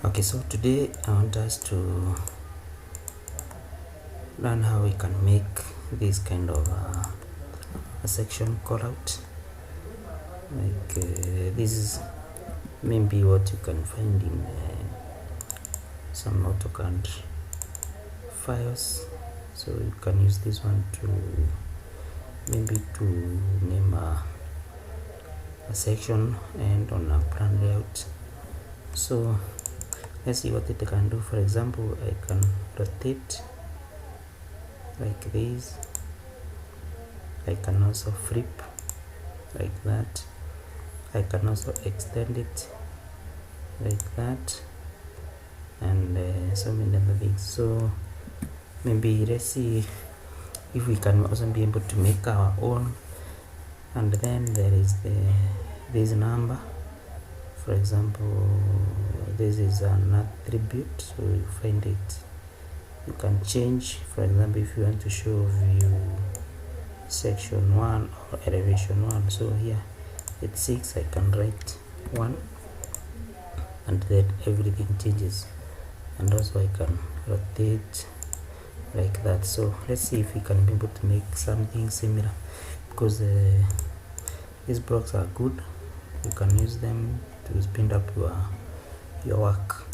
Okay, so today I want us to learn how we can make this kind of a section callout. Like this is maybe what you can find in some AutoCAD files, so you can use this one to maybe to name a section and on a plan layout. So let's see what it can do. For example, I can rotate like this. I can also flip like that. I can also extend it like that, and so many other things. So maybe let's see if we can also be able to make our own. And then there is this number. For example, this is an attribute, so you find it, you can change. For example, if you want to show view section 1 or elevation 1, so here it's 6, I can write 1, and then everything changes. And also I can rotate like that. So let's see if we can be able to make something similar, because these blocks are good. You can use them to speed up your work.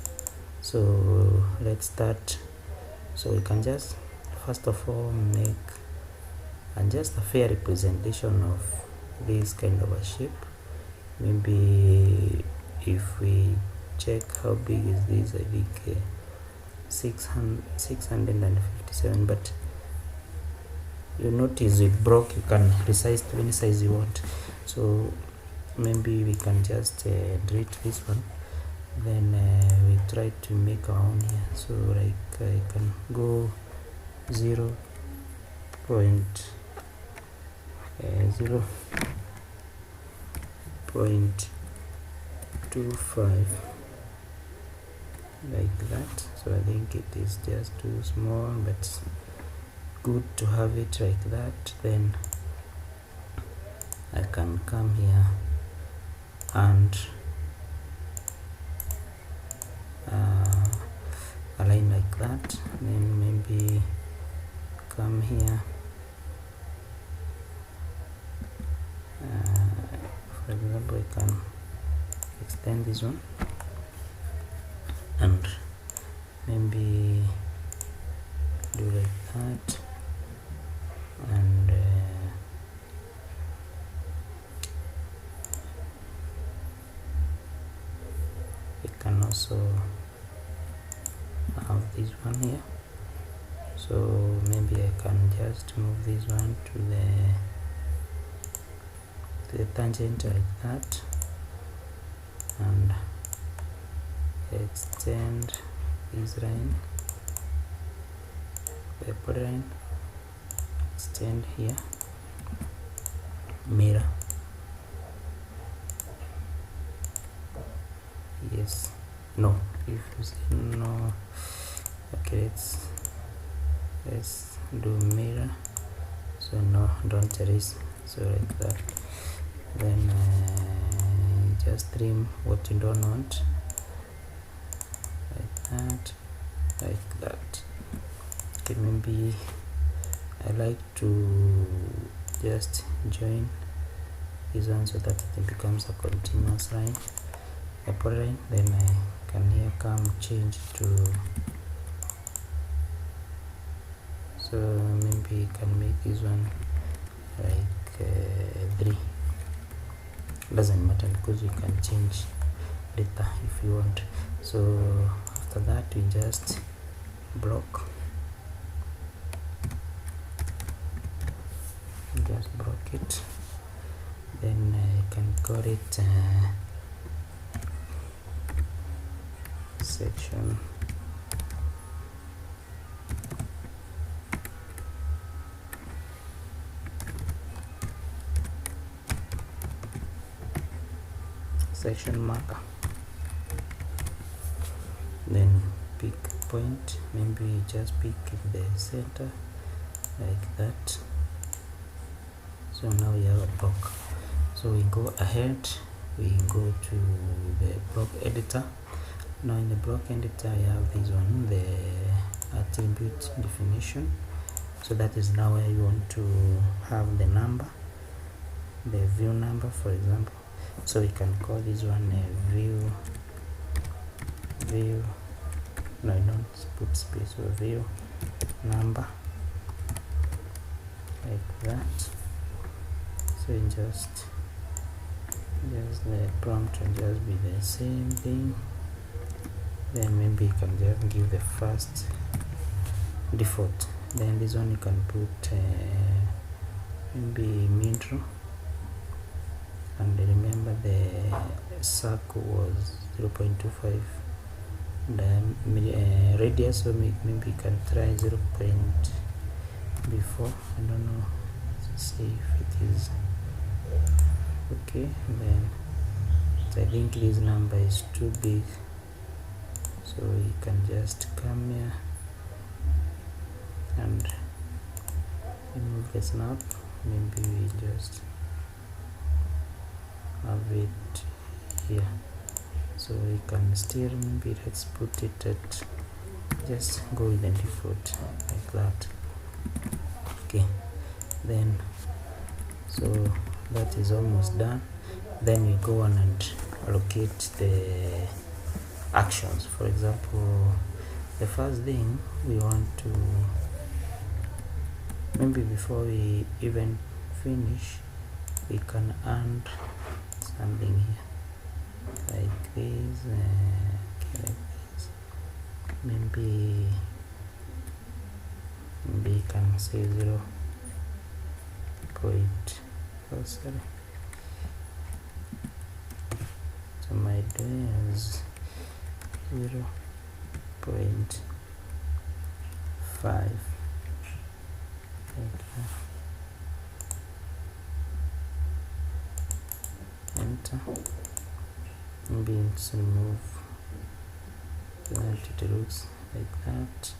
So let's start. So we can just first of all make just a fair representation of this kind of a shape. Maybe if we check how big is this, I think 657, but you notice with block you can resize to any size you want. So maybe we can just delete this one, then we try to make our own here. So like I can go 0.25 like that. So I think it is just too small, but good to have it like that. Then I can come here and align like that. Then maybe come here, for example, I can extend this one and maybe do like that, and we can also have this one here. So maybe I can just move this one to the tangent like that, and extend this line, the line, extend here, mirror, yes, no, if you say no, okay, let's do mirror. So no, don't erase. So like that. Then just trim what you don't want, like that. Okay, maybe I like to just join this one so that it becomes a continuous line, a line. Then I can here come change to, so maybe you can make this one like 3. Doesn't matter, because you can change later if you want. So after that we just block it. Then I can call it section marker. Then pick point, maybe just pick in the center like that. So now we have a block. So we go ahead, we go to the block editor, Now in the block editor I have this one, the attribute definition. So that is now where you want to have the number, the view number, for example. So we can call this one a view, no, don't put space, or view number, like that. So just the prompt will just be the same thing. Then maybe you can just give the first default. Then this one you can put maybe intro, and remember the circle was 0.25 radius, so maybe you can try 0. Before, I don't know, let's see if it is okay. Then so I think this number is too big, so you can just come here and remove the snap. Maybe we just have it here, so we can still, maybe let's put it at, just go with the default like that. Okay, then so that is almost done. Then we go on and allocate the actions. For example, the first thing we want to, maybe before we even finish, we can add something here like this, okay, like this. Maybe you can say 0. Oh, sorry. So my day is 0.5. Enter. Maybe let's remove that, it looks like that.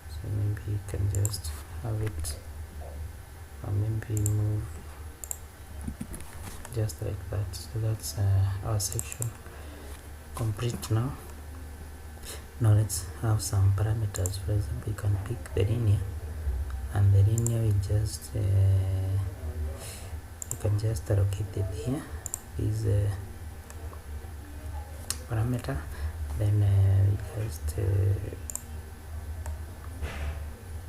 So maybe you can just have it, or maybe move just like that. So that's our section complete now. Now let's have some parameters. For example, you can pick the linear, and the linear will just you can just allocate it here, is parameter. Then we just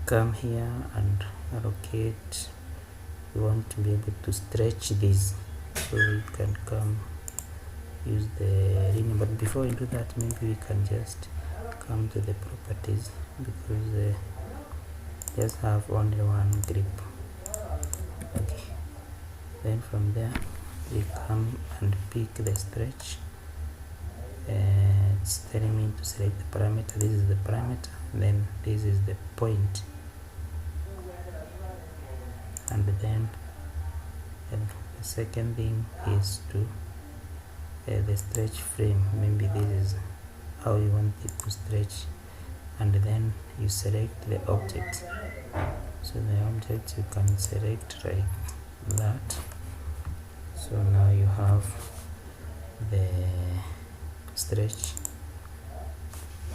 come here and allocate. We want to be able to stretch this, so you can come use the linear. But before we do that, maybe we can just come to the properties, because just have only one grip. Okay, then from there we come and pick the stretch. It's telling me to select the parameter. This is the parameter, then this is the point, and then the second thing is to the stretch frame. Maybe this is how you want it to stretch, and then you select the object. So the object you can select like that. So now you have the stretch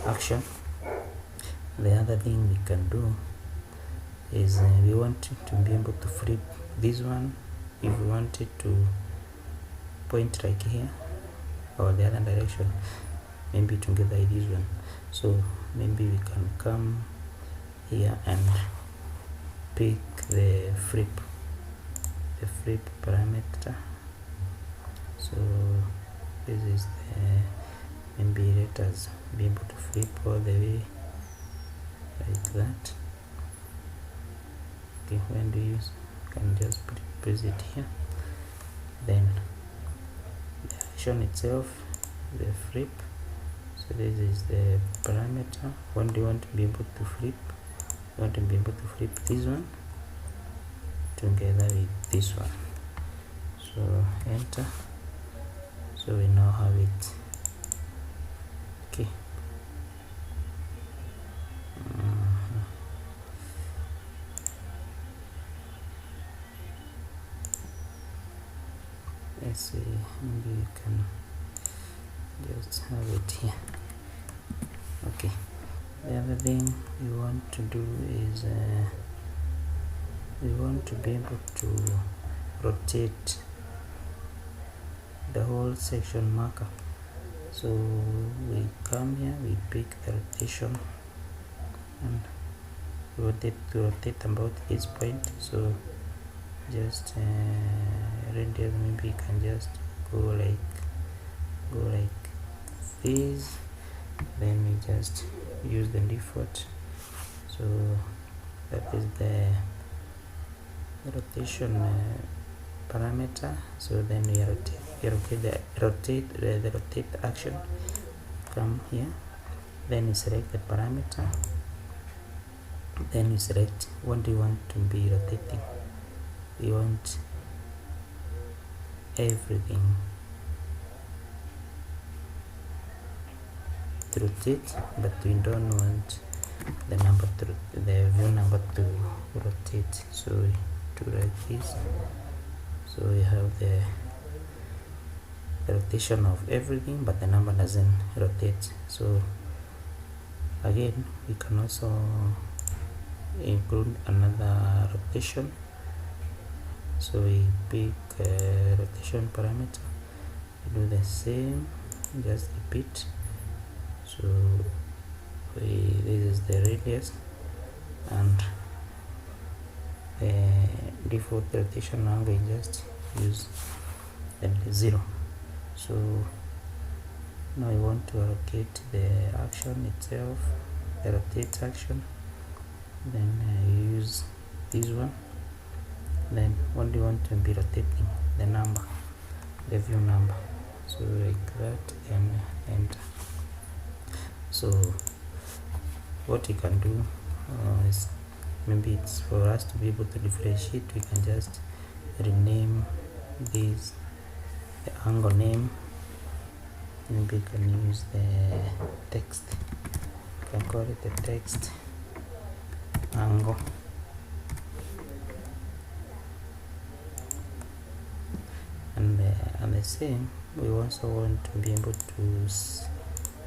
action. The other thing we can do is we want to be able to flip this one. If we want it to point like here or the other direction, maybe together with this one. So maybe we can come here and pick the flip parameter. So this is the, maybe let us be able to flip all the way like that. Okay, when do you use, you can just press it here. Then the action itself, the flip. So this is the parameter. When do you want to be able to flip? You want to be able to flip this one together with this one. So enter. So we now have it. Okay. Let's see, maybe you can just just have it here. Okay, the other thing we want to do is we want to be able to rotate the whole section marker. So we come here, we pick the rotation, and we want it to rotate about this point. So just radius, maybe you can just go like this, then we just use the default. So that is the rotation parameter. So then we rotate the rotate action. Come here, then you select the parameter, then you select what do you want to be rotating. We want everything to rotate, but we don't want the view number to rotate. So we do like this. So we have the rotation of everything, but the number doesn't rotate. So again, we can also include another rotation. So we pick rotation parameter, we do the same, just repeat. So this is the radius, and the default rotation now we just use the 0. So now we want to allocate the action itself, the rotate action, then use this one. Then what do you want to be rotating? The number, the view number. So like that, and enter. So what you can do is, maybe it's for us to be able to differentiate, we can just rename this, the angle name. Maybe you can use the text, you can call it the text angle. And the same, we also want to be able to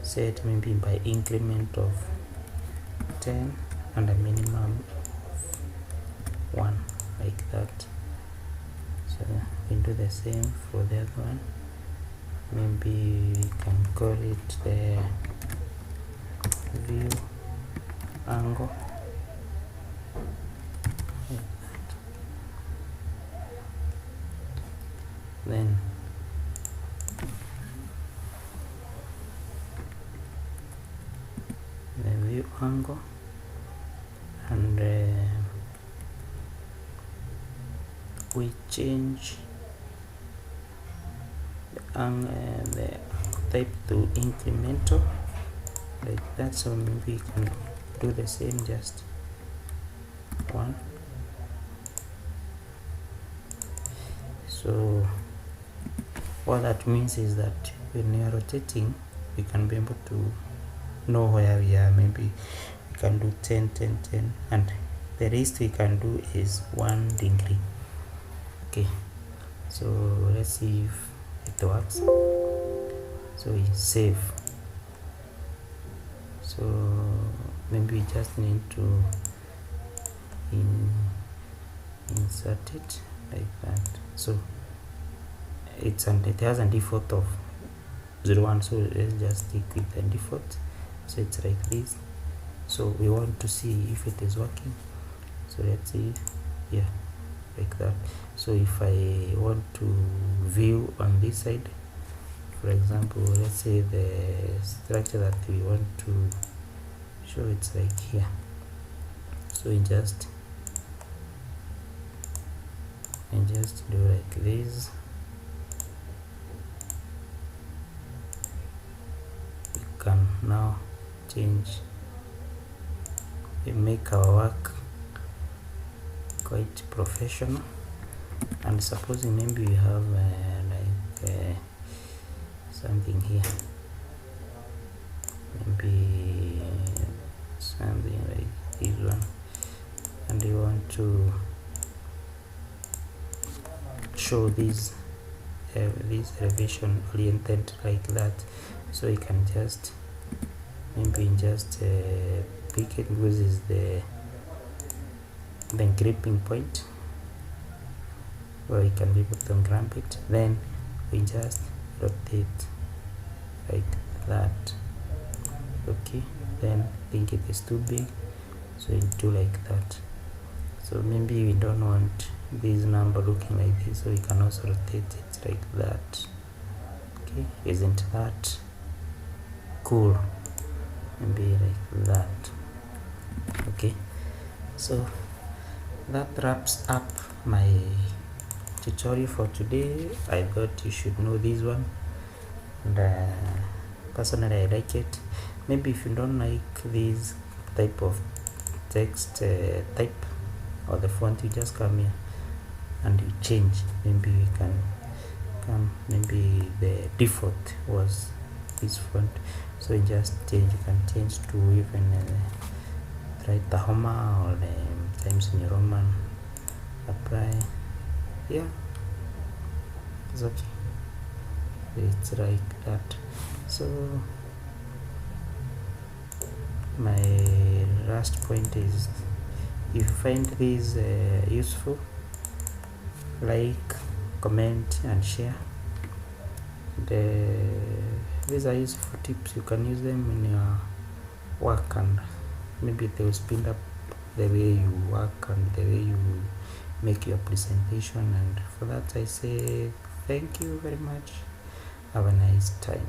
set maybe by increment of 10 and a minimum of 1, like that. So we do the same for the other one. Maybe we can call it the view angle, like that. Then the view angle, and we change the type to incremental, like that. So maybe we can do the same, just 1. So what that means is that when we are rotating, we can be able to know where we are. Maybe we can do 10, 10, 10, and the rest we can do is 1 degree. Okay, so let's see if it works. So we save. So maybe we just need to insert it like that. So it has a default of 01, so let's just stick with the default. So it's like this. So we want to see if it is working. So let's see, yeah, like that. So if I want to view on this side, for example, let's say the structure that we want to show, it's like here. So we just do like this. We can now change, we make our work quite professional. And supposing maybe we have something here, maybe something like this one, and you want to show this elevation oriented like that, so you can just maybe just pick it because it's the gripping point, or you can be able to grab it, then we just rotate like that. Okay, then think it is too big, so you do like that. So maybe we don't want this number looking like this, so we can also rotate it like that. Okay, isn't that cool? Maybe like that. Okay, so that wraps up my tutorial for today. I thought you should know this one, and personally I like it. Maybe if you don't like this type of text type or the font, you just come here and you change. Maybe we can come, maybe the default was this font, so you just change. You can change to even write the Homa or Times New Roman, apply. Yeah, it's okay, it's like that. So my last point is, if you find this useful, like, comment and share. These are useful tips. You can use them in your work, and maybe they will speed up the way you work and the way you make your presentation. And for that I say thank you very much. Have a nice time.